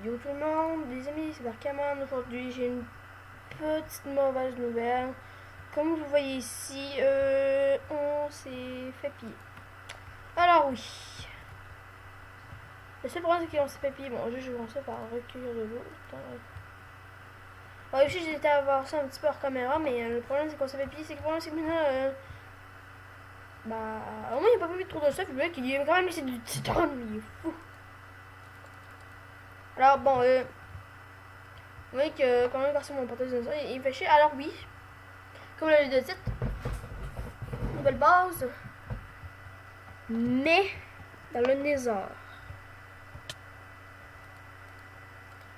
Yo tout le monde, les amis, c'est Darkaman. Aujourd'hui, j'ai une petite mauvaise nouvelle. Comme vous voyez ici, on s'est fait piller. Alors oui. Le seul problème, c'est qu'on s'est fait piller. Bon, je vais commencer par recueillir de l'eau. Alors ici, j'ai été à voir ça un petit peu hors caméra, mais le problème, c'est qu'on s'est fait piller. C'est que le problème, c'est que maintenant, bah, au moins, il n'y a pas plus de trop de stuff. Le mec, il a quand même laissé du citron, il est fou. Alors bon, vous voyez que quand même parti mon portail dinosaure, il me fait chier. Alors oui, comme l'a dit de titre, nouvelle base, mais dans le Nether.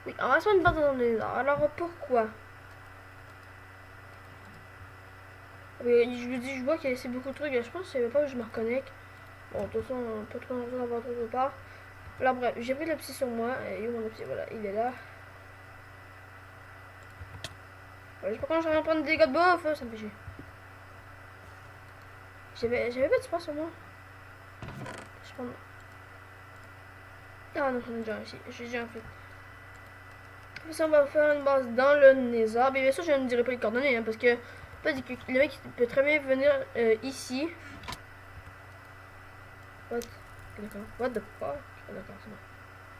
Oui, on va se faire une base dans le Nether. Alors pourquoi? Je vous dis, je vois qu'il y a beaucoup de trucs. Je pense que c'est pas où je me reconnecte. Bon, de toute façon, pas trop longtemps d'avoir trop de part. Alors bref, j'ai pris le psy sur moi. Et où mon psy? Voilà, il est là. Ouais, je sais pas quand je vais prendre des dégâts de bouffe, ça me fait chier. J'avais pas de sport sur moi. Je prends. Ah non, j'en ai déjà un ici. J'ai déjà un fait. Ça, on va faire une base dans le Nether. Mais bien sûr, je ne dirai pas les coordonnées, hein, parce que en fait, le mec peut très bien venir ici. What? D'accord. What the fuck? D'accord, c'est bon.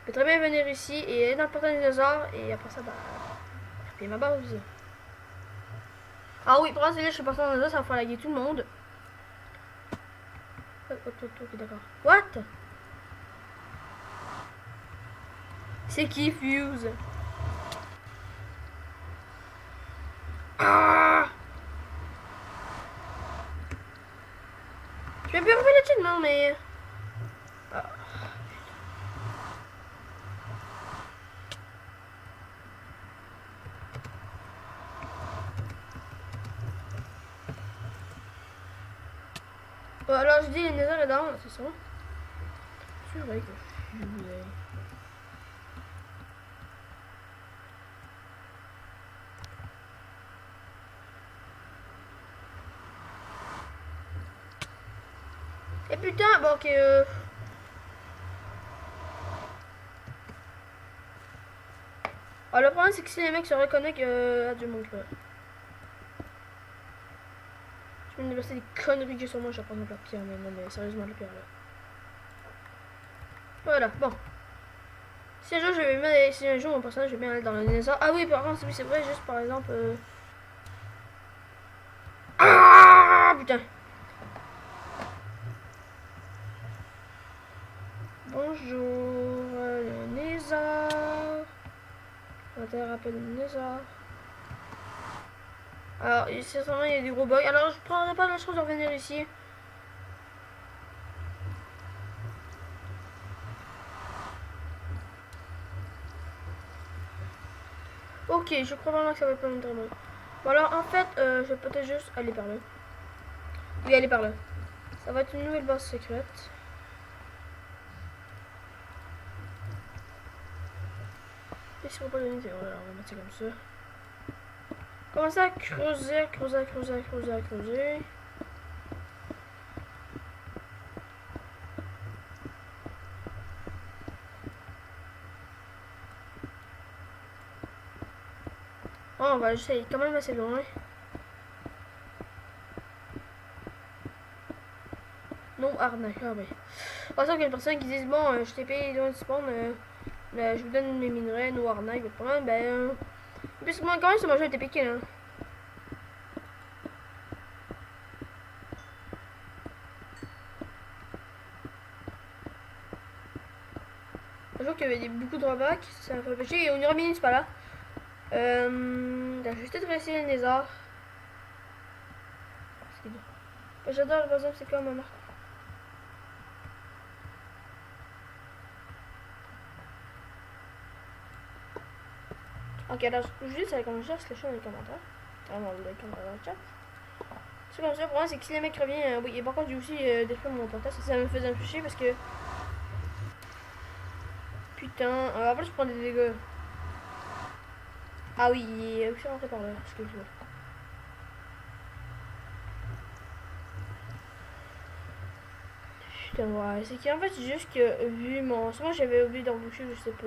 Il peut très bien venir ici et aller dans le portail du Nether. Et après ça, bah, je paye ma base. Ah oui, pour l'instant, je suis parti dans le Nether, ça va faire laguer tout le monde. Ok, d'accord. What? C'est qui Fuse? Ah! Je vais plus refaire le titre, non, mais. Ah. Bon, alors je dis les Nether là-dedans, c'est ça. C'est vrai que je voulais. Et putain, bon ok. Alors, le problème c'est que si les mecs se reconnectent à du monde là. Je viens de passer des conneries que sur moi, je vais prendre la pierre, mais non, mais sérieusement, la pierre là. Voilà, bon. Si un jour je vais mettre, si un jour mon personnage je vais bien aller dans le Nether. Ah oui, par contre, oui, c'est vrai, juste par exemple. Ah putain. Bonjour, le Nether. On va te rappeler le Nether. Alors, certainement, il y a des gros bugs. Alors, je prendrai pas la chance de revenir ici. Ok, je crois vraiment que ça va pas longtemps. Bon, alors, en fait, je vais peut-être juste aller par là. Oui, aller par là. Ça va être une nouvelle base secrète. Et si on va pas donner, voilà, on va mettre ça comme ça. Commencer à creuser, creuser. Oh, on va essayer quand même assez loin. Non, arnaque, ah oui. Par exemple, il y a une personne qui dit bon, je t'ai payé loin de spawn, je vous donne mes minerais, no arnaque, votre problème, ben. Puisque moi, quand même, ce jeu a été piqué, hein. Un jour qu'il y avait beaucoup de drawbacks, ça m'a fait pécher, et on ira mini, c'est pas là. Je vais peut-être essayer les arts. J'adore par exemple, c'est comme ma marque. Ok, alors je dis ça comme ça, se lâcher dans les commentaires. Vraiment, dans le chat. C'est comme ça, le problème c'est que si les mecs reviennent, oui, et par contre j'ai aussi détruit mon portail, ça me faisait un peu chier parce que. Putain, après je prends des dégâts. Ah oui, il est aussi rentré par là, ce que je veux. Putain, ouais, c'est qu'en fait, c'est juste que vu mon. Moi j'avais oublié d'emboucher, je sais pas.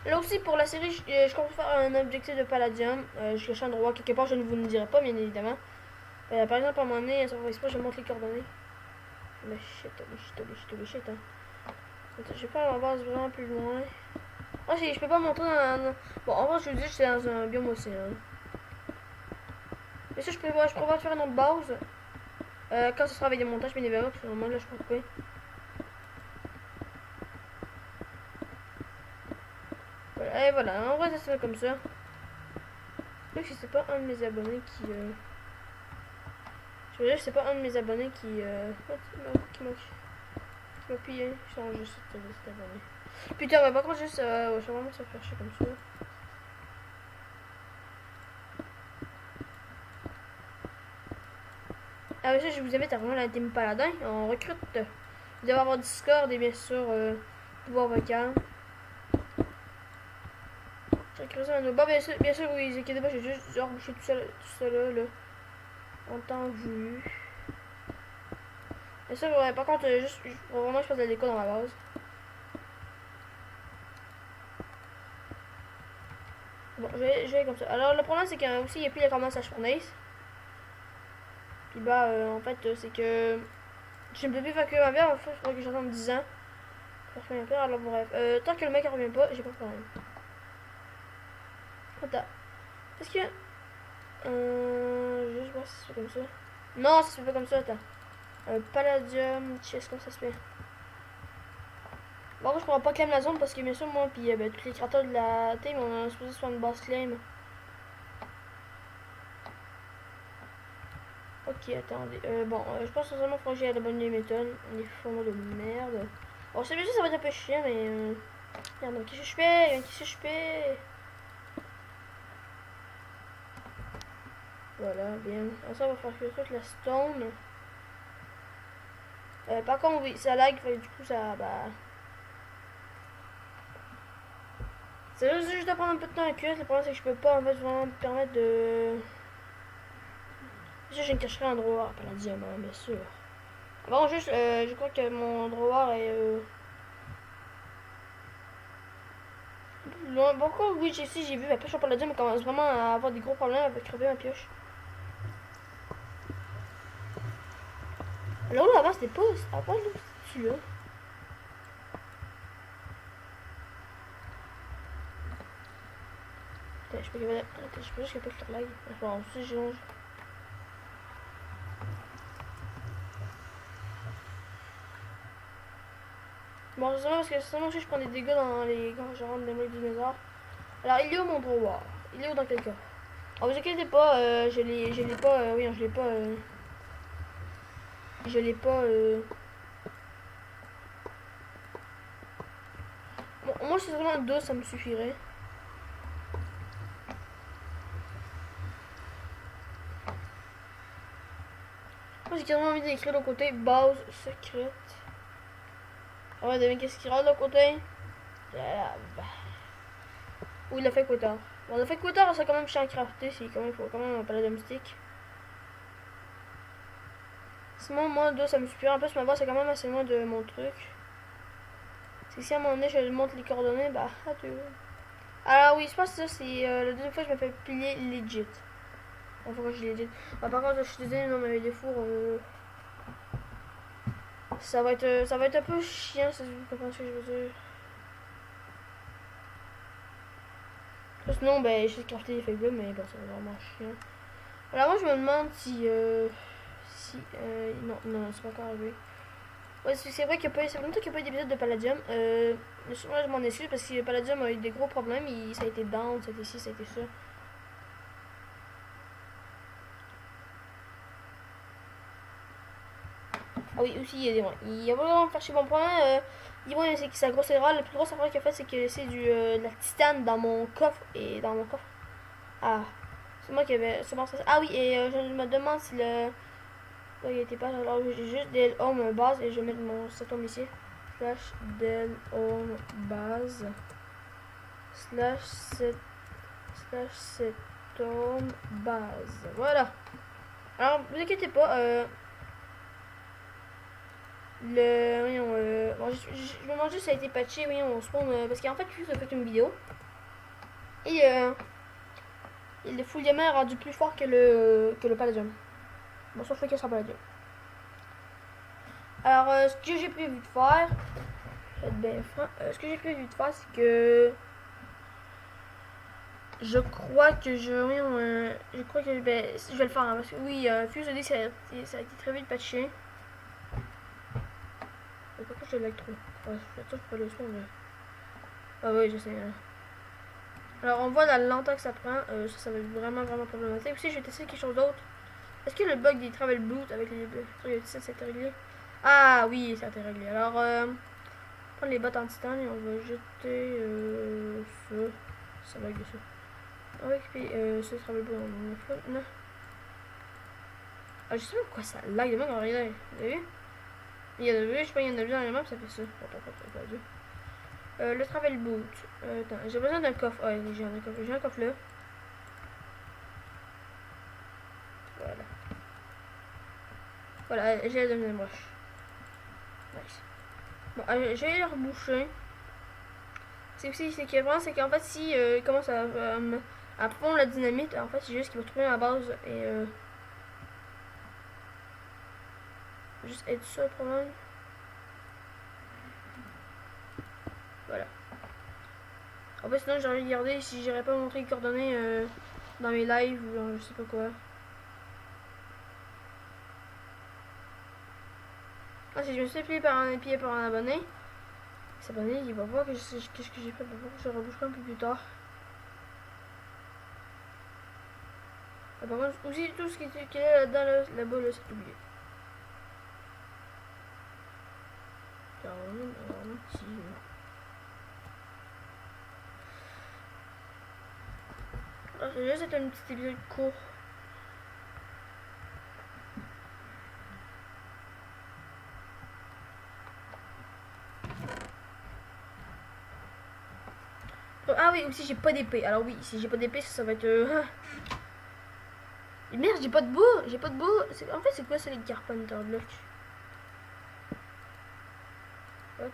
Là aussi, pour la série, je compte faire un objectif de Palladium. Je cache un droit quelque part, je ne vous le dirai pas, bien évidemment. Par exemple, à un moment donné, ça va exprès, je montre les coordonnées. Mais shit, hein. Attends, je vais faire la base vraiment plus loin. Ah, je peux pas montrer dans... Bon, en vrai, je vous dis, c'est dans un biome océan. Mais ça, je peux pas faire une autre base. Quand ce sera avec des montages, bien évidemment, parce que normalement, là, je peux couper. Voilà, et voilà, en vrai, ça se fait comme ça. Donc, si c'est pas un de mes abonnés qui... Je veux dire, c'est pas un de mes abonnés qui m'a pillé. Je change juste cet abonné. Putain, mais par contre, juste, je vais vraiment se faire chier comme ça. Ah, mais ça, je vous invite à rejoindre la team Paladin. On recrute. Vous devez avoir Discord et bien sûr, pouvoir vocal. J'ai recruté un autre. Bon, bien sûr, vous inquiétez pas, j'ai juste genre bouché tout ça là. En temps voulu. Et ça, ouais, par contre, juste, vraiment, je fasse de la déco dans ma base. Bon, je vais comme ça. Alors, le problème, c'est qu'il aussi, il n'y a plus les commandes Slash Fournaise. Puis, bah, en fait, c'est que je ne peux plus évacuer ma bière. En fait, il faudrait que j'attende 10 ans pour faire ma bière. Alors, bref, tant que le mec ne revient pas, j'ai pas de problème. Attends. Est-ce que. Juste voir si ça se fait comme ça. Non, ça se fait pas comme ça, attends. Palladium, chest, comment ça se fait? Bon, je pourrais pas claim la zone parce que bien sûr, moi, puis ben, tous les créateurs de la team, on a supposé faire une base claim. Ok, attendez. Bon, je pense que vraiment, il faut que j'aille à la bonne méthode. On est formats de merde. Bon, c'est bien sûr, ça va être un peu chiant, mais. Regarde, qu'est-ce que je fais? Qu'est-ce que je fais? Voilà, bien. Ça, on va faire que toute la stone. Par contre, oui, ça lag, fait, du coup, ça. Bah. C'est juste de prendre un peu de temps à cuire. Le problème, c'est que je peux pas en fait vraiment me permettre de. Déjà, j'ai une cacherai un drawer, pas la diamant, bien sûr. Bon, juste, je crois que mon drawer est. Loin. Pourquoi, oui, j'ai vu ma pioche en palladium, mais commence vraiment à avoir des gros problèmes avec crever ma pioche. Là où là-bas, c'était pas. Ah, pas là, c'est là. Attends, je peux capable. Attends, je peux juste capable de faire lag. Bon, si je longe. Bon, c'est parce que sinon, je prends des dégâts dans les. Quand je rentre dans les dinosaures. Alors, il est où mon drawer? Il est où dans quel cas? Oh, vous inquiétez pas, je l'ai pas. Oui, je l'ai pas. Je l'ai pas. Bon, moi, c'est vraiment 2, ça me suffirait. Moi, j'ai carrément envie d'écrire de côté base secrète. On va deviner qu'est-ce qu'il y a de côté. Ou il a fait quota. Bon, il a fait quota, c'est quand même chiant à crafter. Il faut quand même un palladium stick. Sinon, moi, 2, ça me suffit. En plus, ma base, c'est quand même assez loin de mon truc. C'est que si à un moment donné, je lui montre les coordonnées, bah, adieu. Alors, oui, je pense que ça, c'est la deuxième fois que je me fais plier legit. Bon, faut que je legit. Bah, par contre, je suis désolé, non, mais les fours. Ça va être un peu chiant, si vous comprenez ce que je veux dire. Sinon, ben, j'ai crafté des feuilles bleues, mais bon, ça va vraiment chiant. Alors, moi, je me demande si. Non, c'est pas encore arrivé. Ouais, c'est vrai qu'il y a pas, ça fait longtemps qu'il n'y a pas eu d'épisode de Palladium. Moi, je m'en excuse parce que Palladium a eu des gros problèmes. Ça a été down, ça a été ci, ça a été ça. Ah oui, aussi, il y a vraiment faire chez mon point. C'est que sa grosse erreur, la plus grosse erreur qu'il a fait, c'est qu'il a laissé de la titane dans mon coffre. Et dans mon coffre. Ah, c'est moi qui avais. Ah oui, et je me demande si le. Là, il était pas. Alors, j'ai juste del home base et je vais mettre mon setom ici. Slash del home base. Slash setom base. Voilà. Alors, vous inquiétez pas. Voyons, bon, je me demande juste si ça a été patché, voyons, on spawn, parce qu'en fait, je fait une vidéo. Et le full diamant est rendu plus fort que le palladium. Bon, sauf qu'il sera palladium. Alors, ce que j'ai prévu de faire, je vais être bien franc, ce que j'ai prévu de faire, c'est que je crois que je crois que je vais le faire, hein, parce que oui, Fuse a dit ça a été très vite patché. Pourquoi je lag trop? Ouais, je fais pas le son, mais... Ah oui, je sais. Hein. Alors, on voit la lenteur que ça prend. Ça va être vraiment problématique. Aussi, je vais tester quelque chose d'autre. Est-ce que le bug des travel boot avec les ça c'est réglé? Ah oui, ça a été réglé. Alors, prendre les bottes en titane et on va jeter ça. Ça lag de ça. On va équiper ce travel boot en non. Ah, je sais pas pourquoi ça lag de même en réalité. Vous avez vu? Il y a de vu, je sais pas, il y en a vu dans les maps, ça fait ça. Le travel boot. Attends, j'ai besoin d'un coffre. Ah, j'ai un coffre. J'ai un coffre là. Voilà. Voilà, j'ai la deuxième broche. Nice. Bon, je vais les reboucher. C'est aussi, c'est qu'en fait, si il commence à fondre la dynamite, en fait, c'est juste qu'il va trouver la base et juste être ça le problème. Voilà. En fait, sinon, j'aurais regardé si j'aurais pas montré les coordonnées dans mes lives ou dans je sais pas quoi. Ah, si je me suis payé par un abonné, cet abonné, il va voir qu'est-ce que j'ai fait, je reboucherai un peu plus tard. Ah, par contre, aussi tout ce qui est là-dedans, là-bas, là, c'est oublié. Alors, c'est juste un petit épisode court. Ah oui, aussi j'ai pas d'épée. Alors oui, si j'ai pas d'épée, ça va être... Merde, j'ai pas de bout. J'ai pas de bout. En fait, c'est quoi ça les Carpenter Block? What?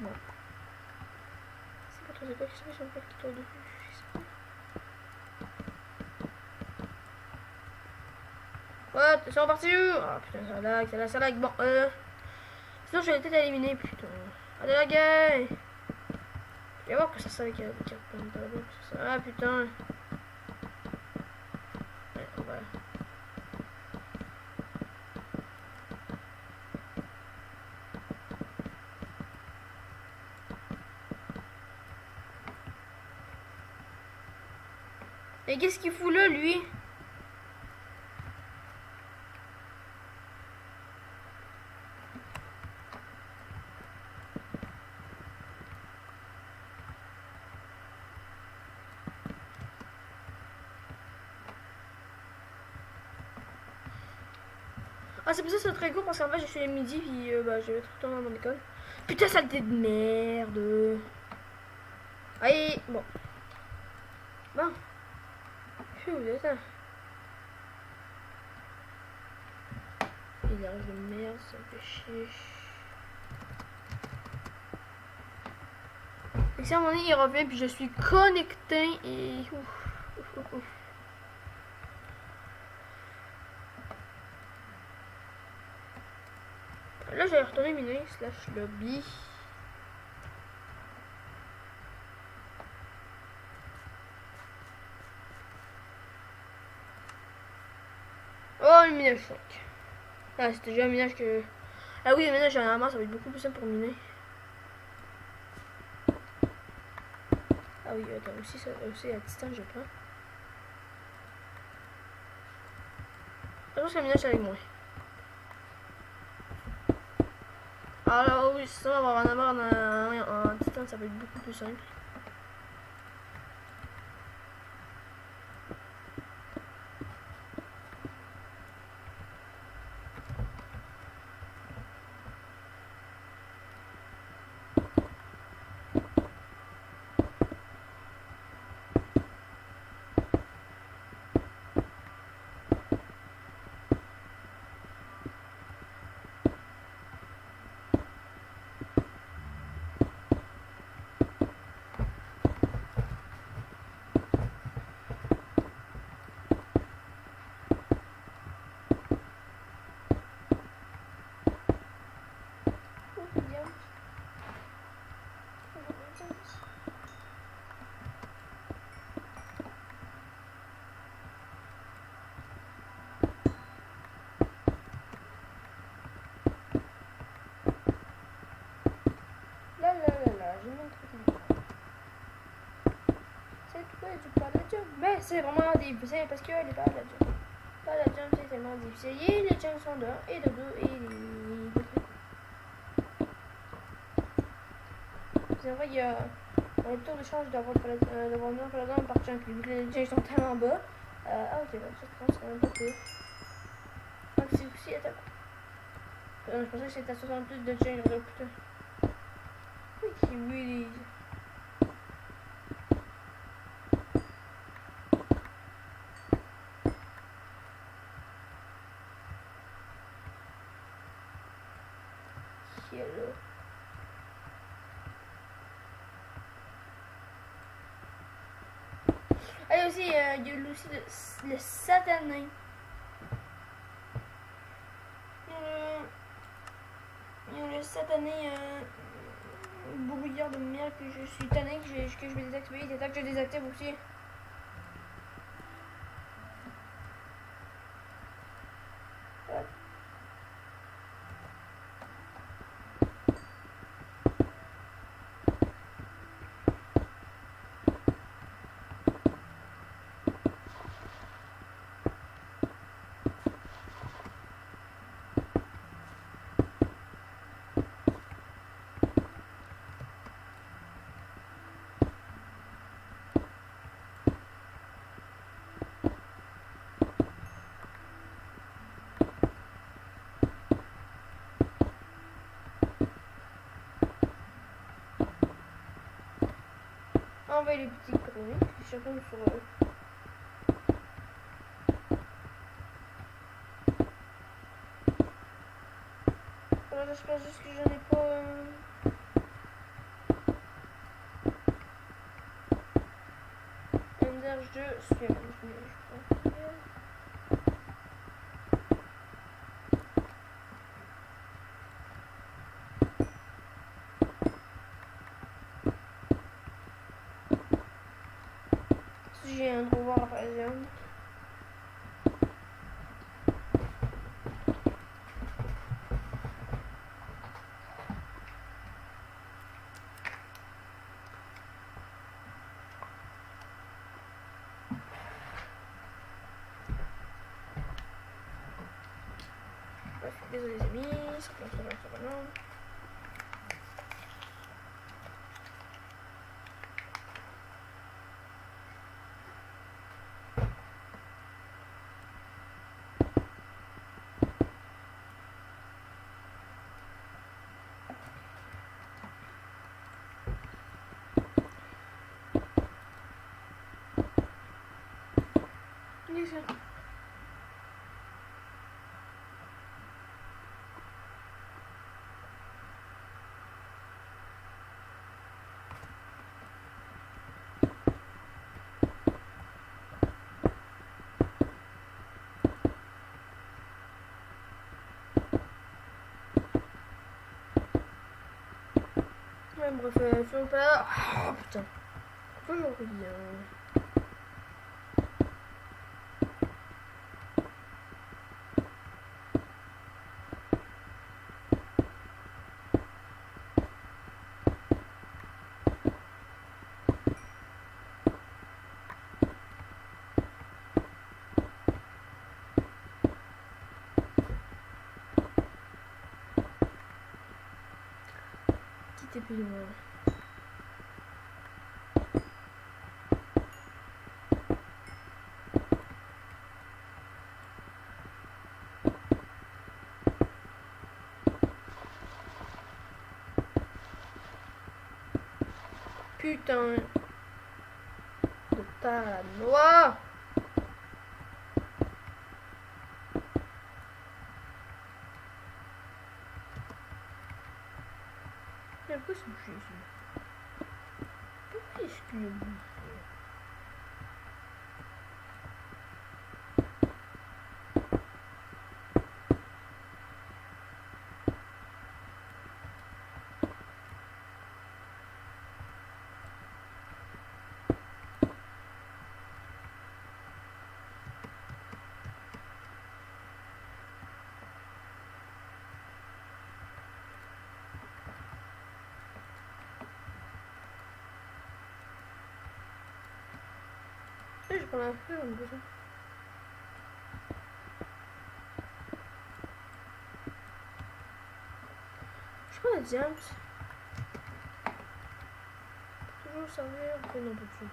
Bon. C'est pas trop c'est quoi qui se passe sur le qui tourne dessus. What? Ils sont partis où? Ah putain, ça lag. Bon, sinon je vais peut-être éliminer, putain. Allez la gueule! Je vais voir que ça sert avec les Carpenter Block. Ah putain. Ouais, voilà. Et qu'est-ce qu'il fout là, lui? Ah, c'est pour ça que c'est très court parce qu'en fait, je suis à midi puis bah, je vais retourner à mon école. Putain, saleté de merde! Allez, bon. Bon. Phew, attends. Il arrive de merde, ça me fait chier. Et si à un moment donné, il revient puis je suis connecté et... Ouf. Là, je vais retourner miner slash lobby. Oh, le minage 5. Ah, c'était déjà un minage que... Ah oui, le minage généralement, ça va être beaucoup plus simple pour miner. Ah oui, attends, aussi à distance, je prends. Je pense que le minage, c'est avec moi. Alors oui, ça va avoir un avoir en distance, ça va être beaucoup plus simple. du pas de la jump. Mais c'est vraiment difficile parce que les pas de la jump. Pas de la jump, c'est tellement difficile. Et les jumps sont de 1 et de 2 et les... C'est vrai qu'il y a un tour de chance d'avoir une par exemple par jump. Vu que les jumps sont tellement bas. Ah ok, bah, ça c'est quand même pas pire. Donc c'est aussi à ta... Je pensais que c'était à 62 de jump. Putain. Oui, oui. Qui est là? Ah, aussi, il y a aussi le satané. Il y a le satané brouillard de merde que je suis tanné que je vais désactiver. Il est temps que je désactive aussi. Ouais. Envoyer les petits chroniques, je retourne sur eux. Alors j'espère juste que j'en ai pas... Ender, je suis... Si j'ai un devoir par exemple. Désolé les amis, ça va non. Bien sûr. Ouais, bref, faisons pas... Oh putain. Toujours bien. Quittez plus loin. Putain de ta noix. Mais pourquoi c'est bouché ici? Pourquoi est-ce qu'il est bouché? prends la feu, on a besoin. Je prends la diams. Toujours servir. Après, non, pas plus.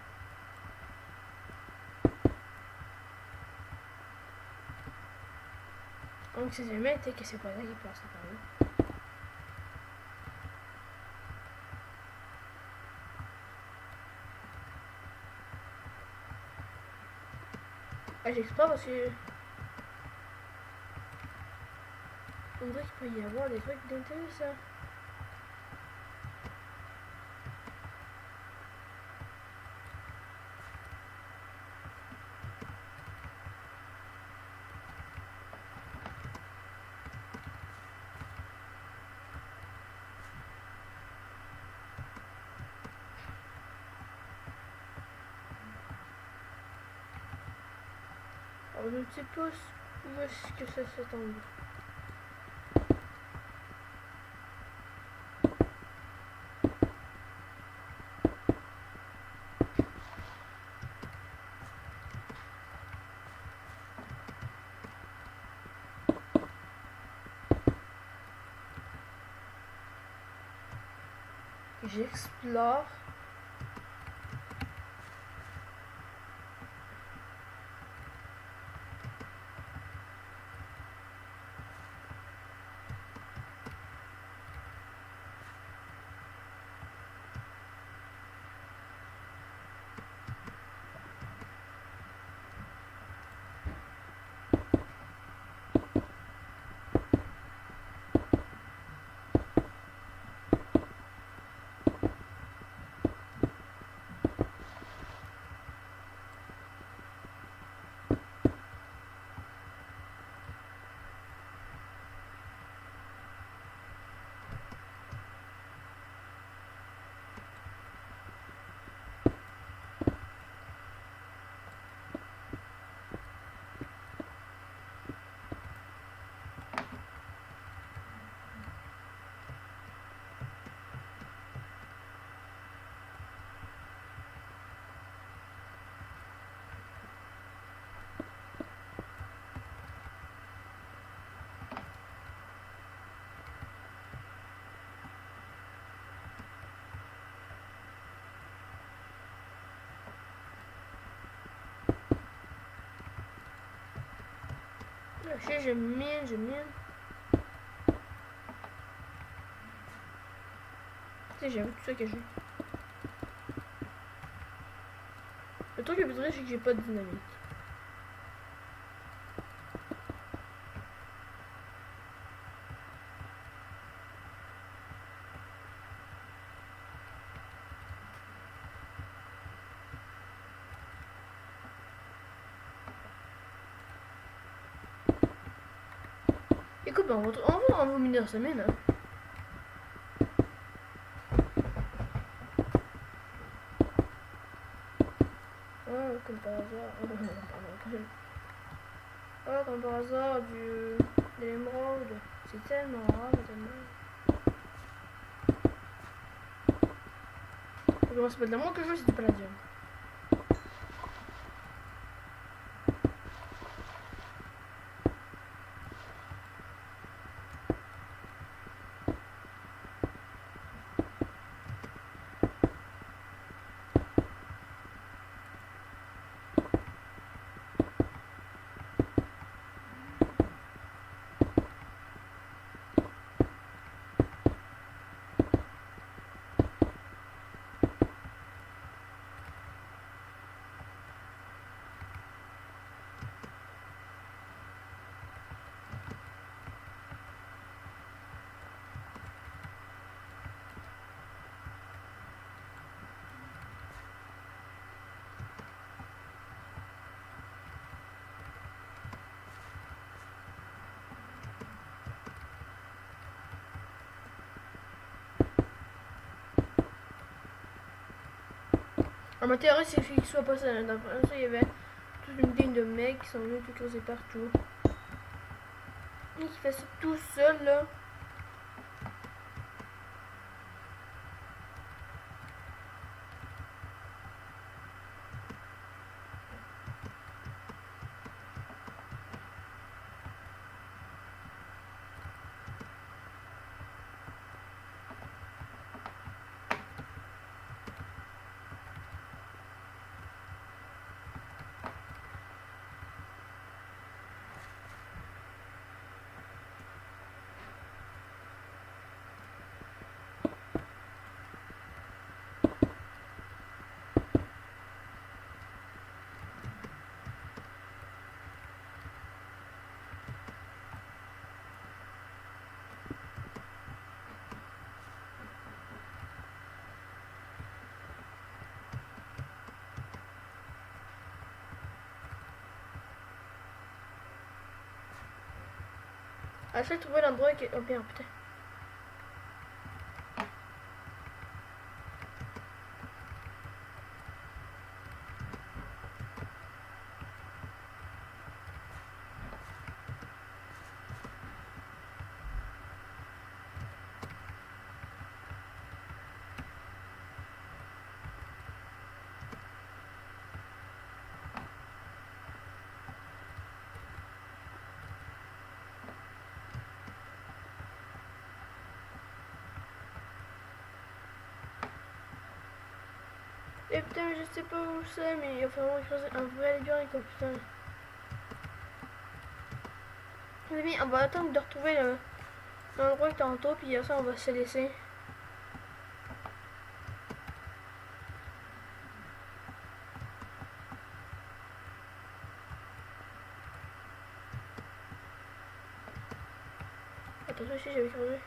Donc, si jamais, peut-être que c'est pas là qui passe par là. Ah, j'explore parce que. On dirait qu'il peut y avoir des trucs d'intéressants. Alors, je ne sais pas où est-ce que ça se tombe. J'explore. Je mine, je mine. Tu sais, j'avoue tout ça que j'ai. Le truc le plus triste, c'est que j'ai pas de dynamite. Écoute, ben, on va miner dans sa mine. Hein. Ah, comme par hasard. Ah, comme par hasard, de l'émeraude. C'est tellement rare, tellement. Comment ça s'appelle de moi que je veux, c'est du palladium. Alors, ma théorie, c'est qu'il soit pas ça. D'après ça, il y avait toute une ligne de mecs qui sont venus tout creuser partout. Et qui fait ça tout seul, là. Essaye de trouver l'endroit qui est... Oh bien, putain. Et putain, je sais pas où c'est, mais il va falloir creuser un vrai labyrinthe, quoi, putain. Les amis, on va attendre de retrouver l'endroit que tantôt, puis ça, on va se laisser. Attention, ici, j'avais creusé.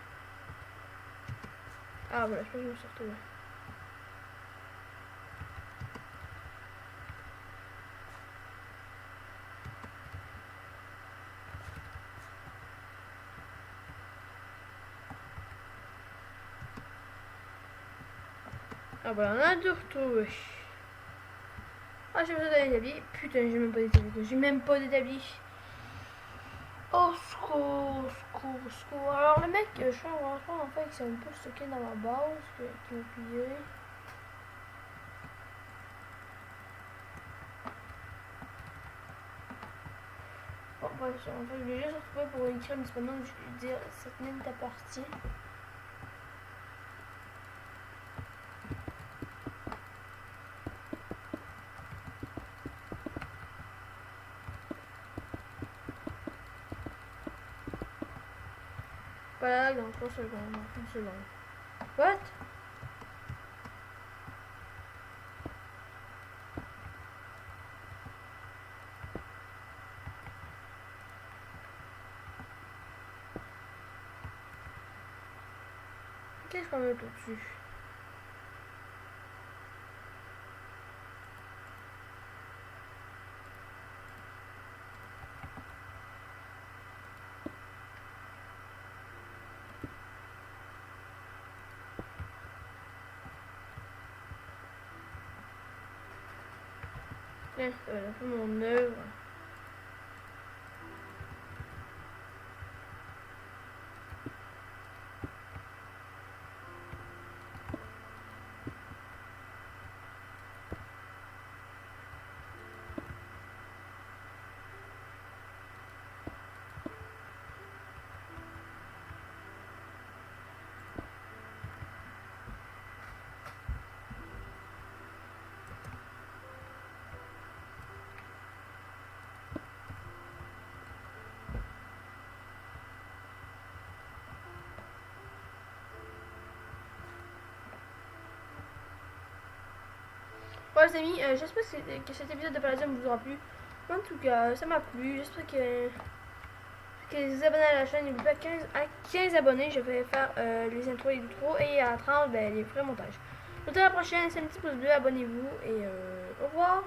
Ah, voilà, je pense que je me suis retrouvé. Ah bah on a de retour. Ah j'ai besoin d'un établi. Putain j'ai même pas d'établi. J'ai même pas d'établi. Oh secours, secours, secours. Alors le mec, je suis en train en fait qui s'est un peu stocké dans ma base qui m'a pillé. Bon bref, en fait je vais juste retrouver pour écrire mais c'est maintenant que je vais dire cette ligne ta partie. Pas là dans 3 secondes, une seconde. What? Qu'est-ce qu'on met tout dessus? Tiens, ça va faire mon œuvre. Bon les amis, j'espère que cet épisode de Palladium vous aura plu. En tout cas, ça m'a plu. J'espère que les abonnés à la chaîne, n'oubliez pas 15 abonnés, je vais faire les intros et les outros. Et à 30, ben, les vrais montages. Donc à la prochaine, c'est un petit pouce bleu, abonnez-vous et au revoir.